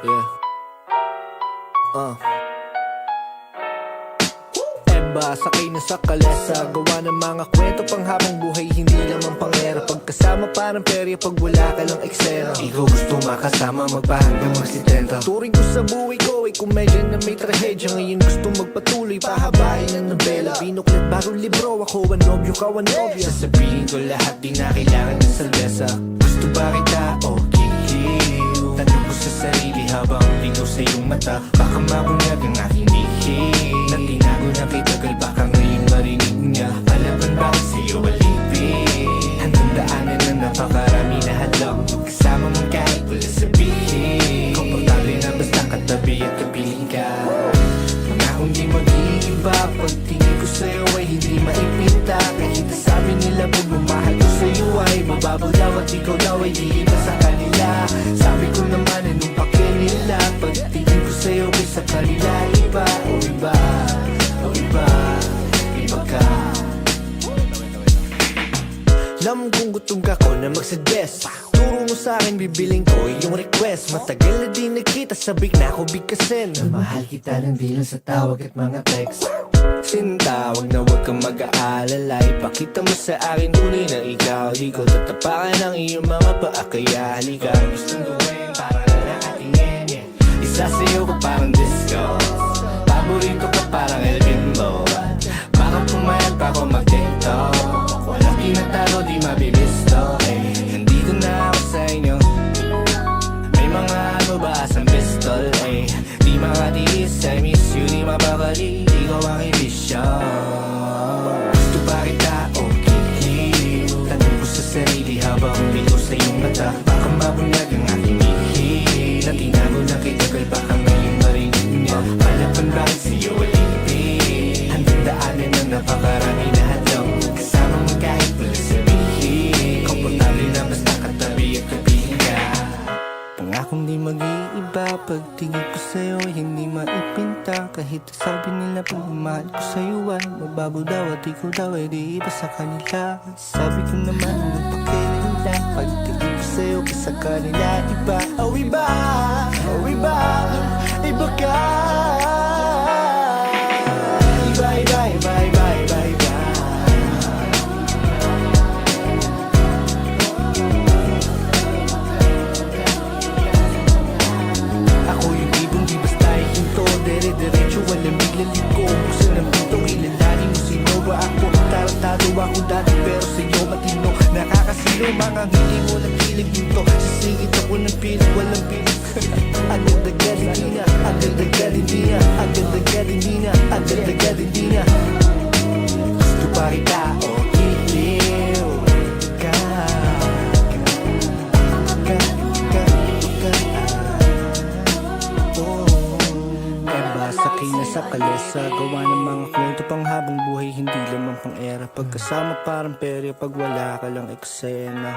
Yeah. Eba, sakay na sa kalesa. Gawa ng mga kwento pang habang buhay, hindi lamang pangera. Pagkasama parang perya, pag wala ka lang eksena. Ikaw gusto makasama, magpahanggang magsitenta. Turing ko sa buhay ko ay komedya na may trahedya. Ngayon gusto magpatuloy, pahabain ang nobela. Binuklat bagong libro, ako ang nobyo, ka ang nobya. Sasabihin ko lahat, di na kailangan ng salvesa. Gusto ba kita o kikiw? Tanong ko sa sarili habang lingaw sa iyong mata. Baka mabunyag ang aking bihim na tinago na kay tagal, baka ngayon marinig niya. Palaban bakit sa'yo alipin? Hanggang daanan na napakarami na hadlang. Kasama mong kahit wala sabihin. Komportable na basta katabi at kapiling ka. Pangakong di mag-iiba, pagtingin ko sa'yo ay hindi maipinta. Kahit sabi nila pagmamahal ko sa'yo ay mababaw daw at ikaw daw ay di iba sa kanila. Sabi ko naman anong pake nila, pagtingin ko sa'yo ay sa kanila iba. O iba, o iba, iba ka. Alam kong gutom ka ko na magsuggest. Turo mo sa'kin, bibiling ko yung request. Matagal na di nagkita, sabik na ako bigkasin. Mahal kita ng di lang sa tawag at mga text. Sinta, wag na wag kang mag-aalala. Ipakita mo sa akin tunay na ikaw. Di ko tatapakan ang iyong mga paa, kaya halika. Gustong gawin para na nakatingin, yeah. Isa sa'yo ko parang disco, paborito ka parang Elvin mo. Parang pumayat pa ako mag-tiktok. Walang tinatalo, di mabibisto, eh. Nandito na ako sa inyo. May mga ano ba sa pistol, eh. Di makatiis, I miss you, di mapakali. Ikaw ang ibisyo. Gusto ba kita o kikiw? Tanong ko sa sarili habang bito sa iyong mata. Baka mabunyag ang aking bihim na tinago na kay tagal, baka ngayon marinig niya. Palaban bakit sa'yo alipin? Hanggang daanan na napakarami na hadlang. Kasama mo kahit wala sabihin. Komportable na basta katabi at kapiling ka. Pangakong di mag-iiba, pagtingin ko sa'yo hindi maipinta. Kahit sabi nila pagmamahal ko sa'yo ay mababaw daw at ikaw daw ay di iba sa kanila. Sabi ko naman anong pake nila, pagtingin ko sa'yo sa kanila iba. Oh iba, oh iba, iba ka. Iba, iba, iba, iba, iba, iba. Ako yung ibon, di basta ihinto. Dere-derecho, walang biglaliko. Buksan ang pinto, kilalanin mo sino ba ako. Tarantado ako dati pero sa'yo matino. Nakakasilo, mga ngiti mo ng kilig dito. Sisingit ako ng pilit, walang pilit. Agad-agad hindi na, agad-agad hindi na, agad-agad hindi na, agad-agad hindi na. Gusto pa kita o kikiw ka. Eba, sakay na sa kalesa. Gawa ng mga kwento pang habang buhay, hindi lamang pang era. Pagkasama parang perya, pag wala ka lang eksena.